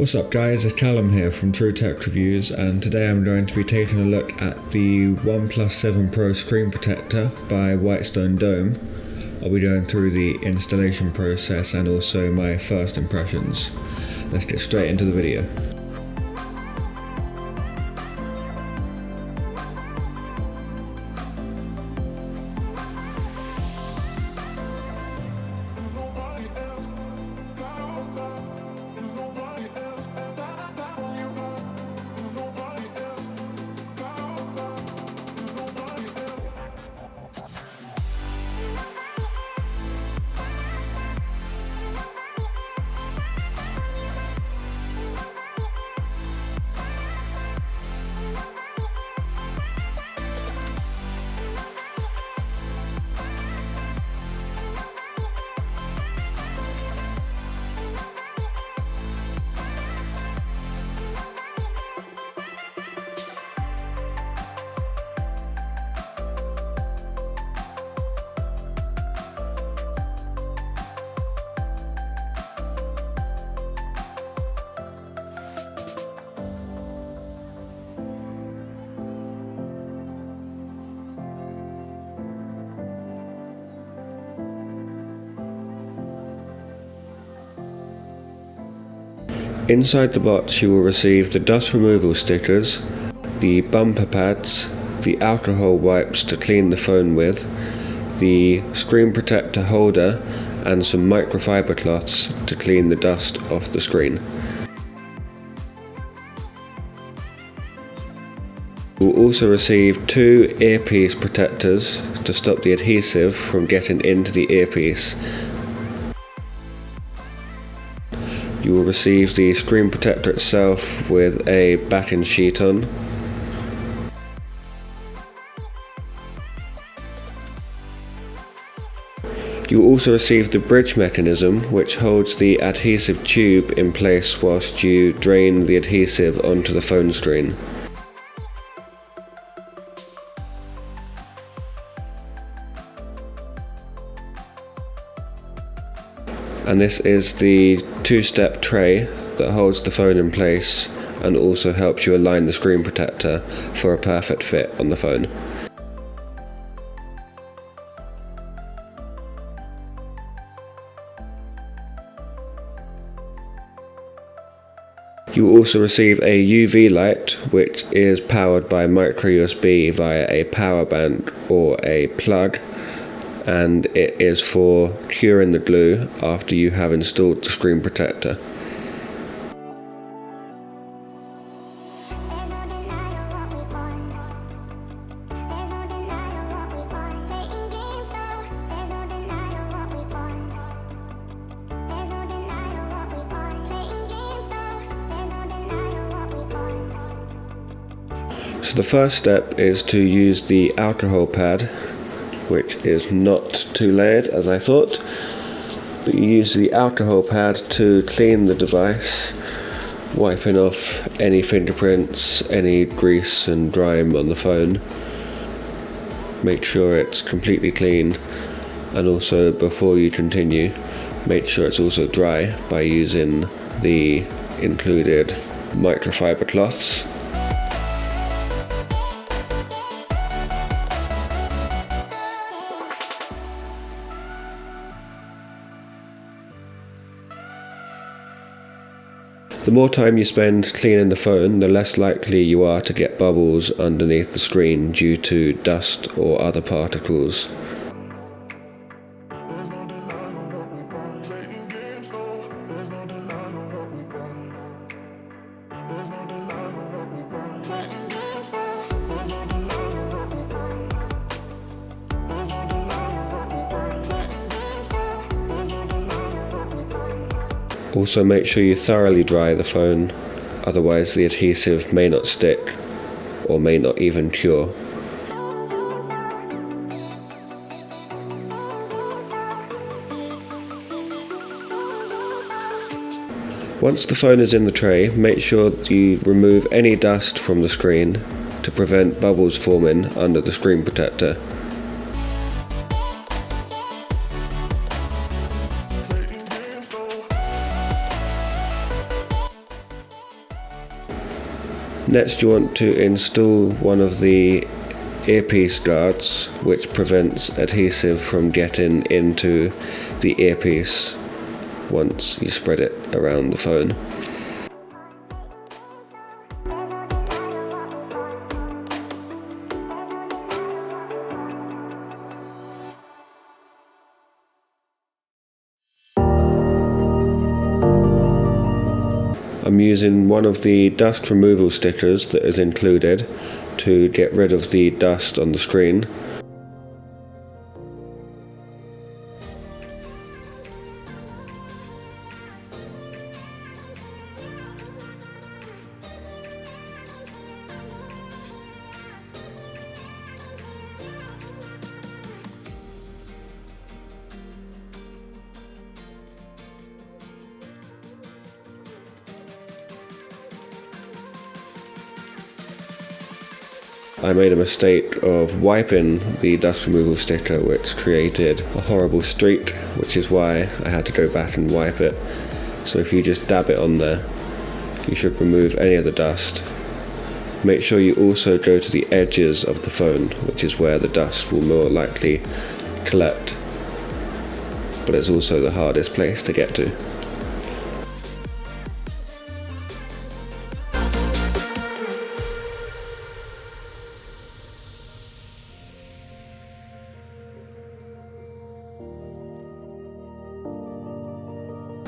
What's up guys, it's Callum here from True Tech Reviews, and today I'm going to be taking a look at the OnePlus 7 Pro screen protector by WhiteStone Dome. I'll be going through the installation process and also my first impressions. Let's get straight into the video. Inside the box you will receive the dust removal stickers, the bumper pads, the alcohol wipes to clean the phone with, the screen protector holder and some microfiber cloths to clean the dust off the screen. You will also receive two earpiece protectors to stop the adhesive from getting into the earpiece. You will receive the screen protector itself with a backing sheet on. You will also receive the bridge mechanism, which holds the adhesive tube in place whilst you drain the adhesive onto the phone screen. And this is the two-step tray that holds the phone in place and also helps you align the screen protector for a perfect fit on the phone. You will also receive a UV light, which is powered by micro USB via a power bank or a plug, and it is for curing the glue after you have installed the screen protector. So the first step is to use the alcohol pad, which is not too layered as I thought, but you use the alcohol pad to clean the device, wiping off any fingerprints, any grease and grime on the phone. Make sure it's completely clean, and also before you continue, make sure it's also dry by using the included microfiber cloths. The more time you spend cleaning the phone, the less likely you are to get bubbles underneath the screen due to dust or other particles. Also make sure you thoroughly dry the phone, otherwise the adhesive may not stick or may not even cure. Once the phone is in the tray, make sure you remove any dust from the screen to prevent bubbles forming under the screen protector. Next you want to install one of the earpiece guards, which prevents adhesive from getting into the earpiece once you spread it around the phone. I'm using one of the dust removal stickers that is included to get rid of the dust on the screen. I made a mistake of wiping the dust removal sticker, which created a horrible streak, which is why I had to go back and wipe it. So if you just dab it on there, you should remove any of the dust. Make sure you also go to the edges of the phone, which is where the dust will more likely collect, but it's also the hardest place to get to.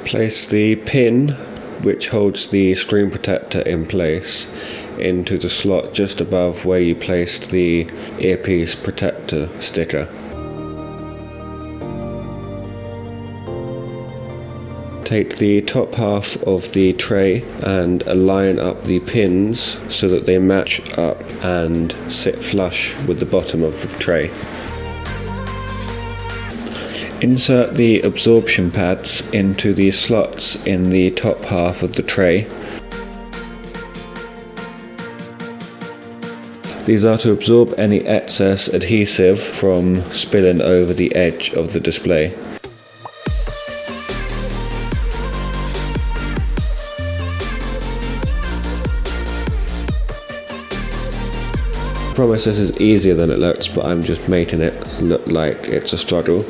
Place the pin which holds the screen protector in place into the slot just above where you placed the earpiece protector sticker. Take the top half of the tray and align up the pins so that they match up and sit flush with the bottom of the tray. Insert the absorption pads into the slots in the top half of the tray. These are to absorb any excess adhesive from spilling over the edge of the display. I promise this is easier than it looks, but I'm just making it look like it's a struggle.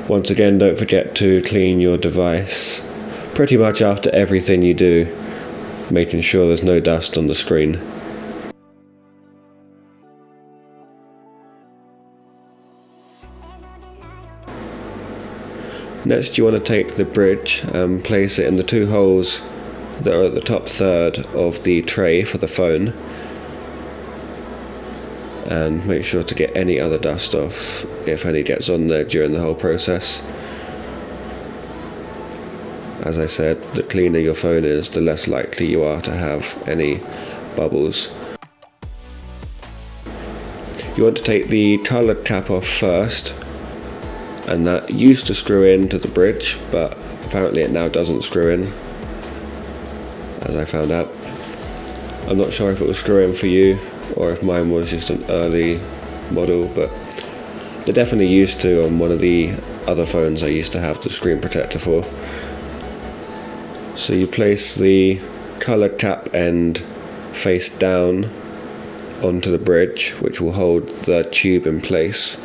Once again, don't forget to clean your device pretty much after everything you do, making sure there's no dust on the screen. Next you want to take the bridge and place it in the two holes that are at the top third of the tray for the phone, and make sure to get any other dust off if any gets on there during the whole process. As I said, the cleaner your phone is, the less likely you are to have any bubbles. You want to take the coloured cap off first, and that used to screw into the bridge, but apparently it now doesn't screw in, as I found out. I'm not sure if it will screw in for you or if mine was just an early model, but they definitely used to on one of the other phones I used to have the screen protector for. So you place the coloured cap end face down onto the bridge, which will hold the tube in place.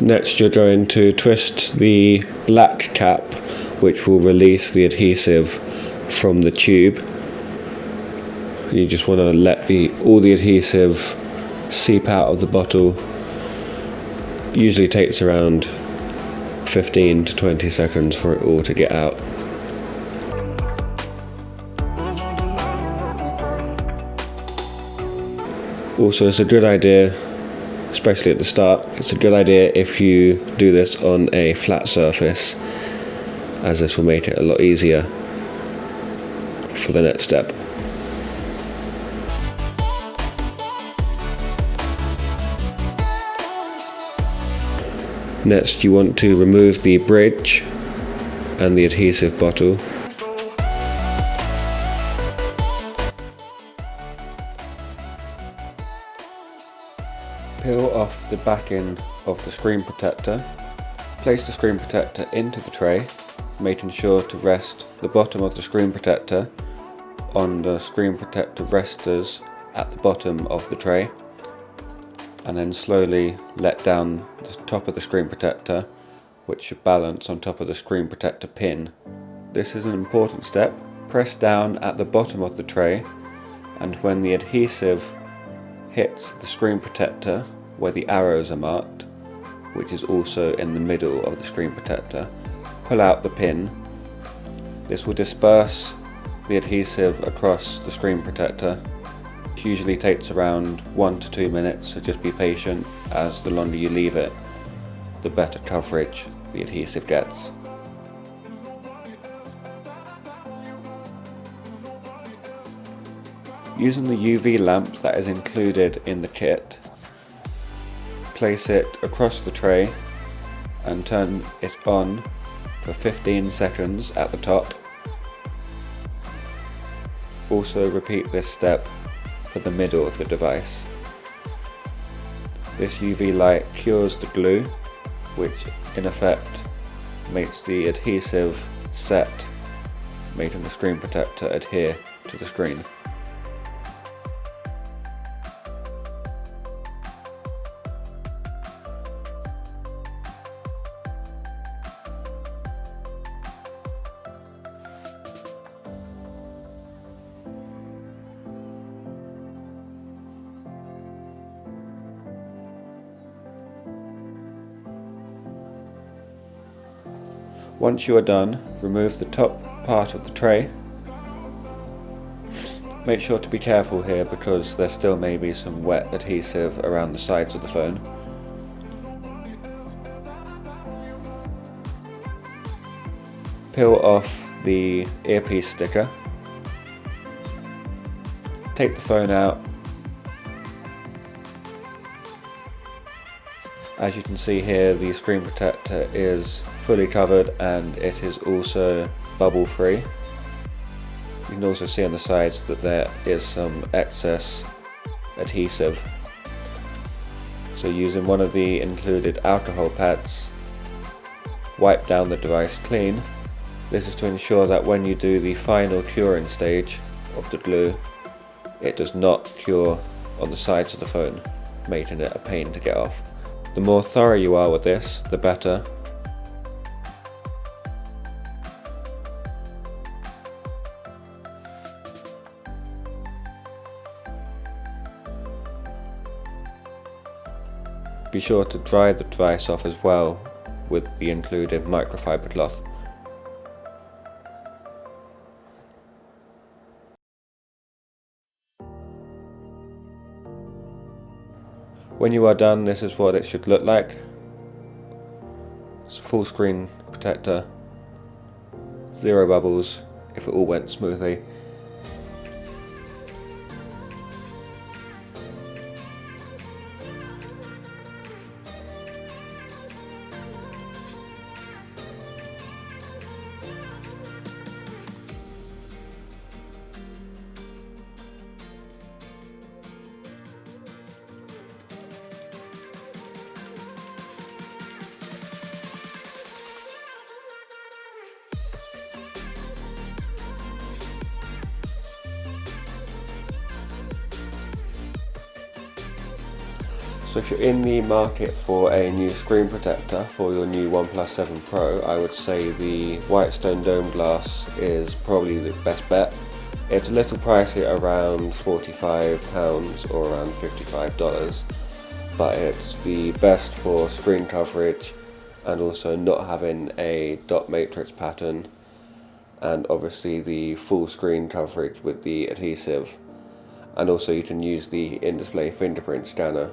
Next you're going to twist the black cap, which will release the adhesive from the tube. You just want to let all the adhesive seep out of the bottle. Usually takes around 15 to 20 seconds for it all to get out. Also, it's a good idea, especially at the start, it's a good idea if you do this on a flat surface, as this will make it a lot easier for the next step. Next, you want to remove the bridge and the adhesive bottle. Peel off the back end of the screen protector. Place the screen protector into the tray, making sure to rest the bottom of the screen protector on the screen protector resters at the bottom of the tray, and then slowly let down the top of the screen protector, which should balance on top of the screen protector pin. This is an important step. Press down at the bottom of the tray, and when the adhesive hits the screen protector where the arrows are marked, which is also in the middle of the screen protector, pull out the pin. This will disperse the adhesive across the screen protector. It usually takes around 1 to 2 minutes, so just be patient, as the longer you leave it, the better coverage the adhesive gets. Using the UV lamp that is included in the kit, place it across the tray and turn it on for 15 seconds at the top. Also repeat this step for the middle of the device. This UV light cures the glue, which in effect makes the adhesive set, making the screen protector adhere to the screen. Once you are done, remove the top part of the tray. Make sure to be careful here because there still may be some wet adhesive around the sides of the phone. Peel off the earpiece sticker. Take the phone out. As you can see here, the screen protector is fully covered and it is also bubble free. You can also see on the sides that there is some excess adhesive. So using one of the included alcohol pads, wipe down the device clean. This is to ensure that when you do the final curing stage of the glue, it does not cure on the sides of the phone, making it a pain to get off. The more thorough you are with this, the better. Be sure to dry the device off as well with the included microfiber cloth. When you are done, this is what it should look like. It's a full screen protector, 0 bubbles if it all went smoothly. So if you're in the market for a new screen protector for your new OnePlus 7 Pro, I would say the WhiteStone dome glass is probably the best bet. It's a little pricey, around £45 or around $55, but it's the best for screen coverage and also not having a dot matrix pattern, and obviously the full screen coverage with the adhesive, and also you can use the in-display fingerprint scanner,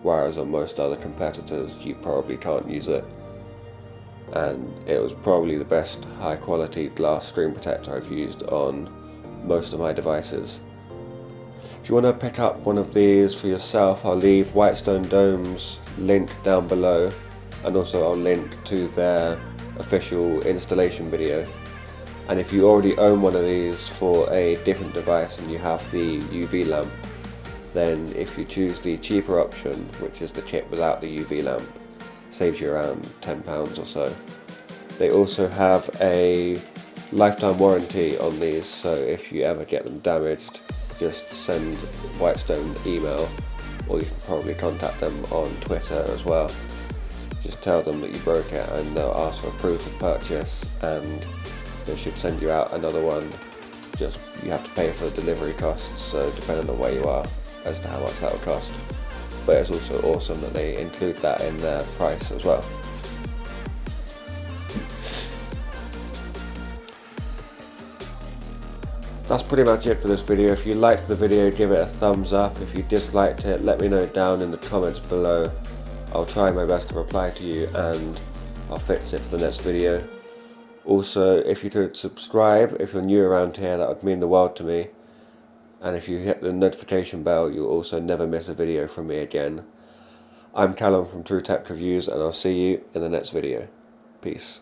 whereas on most other competitors you probably can't use it. And it was probably the best high quality glass screen protector I've used on most of my devices. If you want to pick up one of these for yourself, I'll leave WhiteStone Dome's link down below, and also I'll link to their official installation video. And if you already own one of these for a different device and you have the UV lamp, then if you choose the cheaper option, which is the kit without the UV lamp, saves you around £10 or so. They also have a lifetime warranty on these, so if you ever get them damaged, just send WhiteStone an email, or you can probably contact them on Twitter as well. Just tell them that you broke it and they'll ask for proof of purchase, and they should send you out another one. Just you have to pay for the delivery costs, so depending on where you are as to how much that will cost. But it's also awesome that they include that in their price as well. That's pretty much it for this video. If you liked the video, give it a thumbs up. If you disliked it, let me know down in the comments below. I'll try my best to reply to you, and I'll fix it for the next video. Also, if you could subscribe if you're new around here, that would mean the world to me. And if you hit the notification bell, you'll also never miss a video from me again. I'm Callum from True Tech Reviews, and I'll see you in the next video. Peace.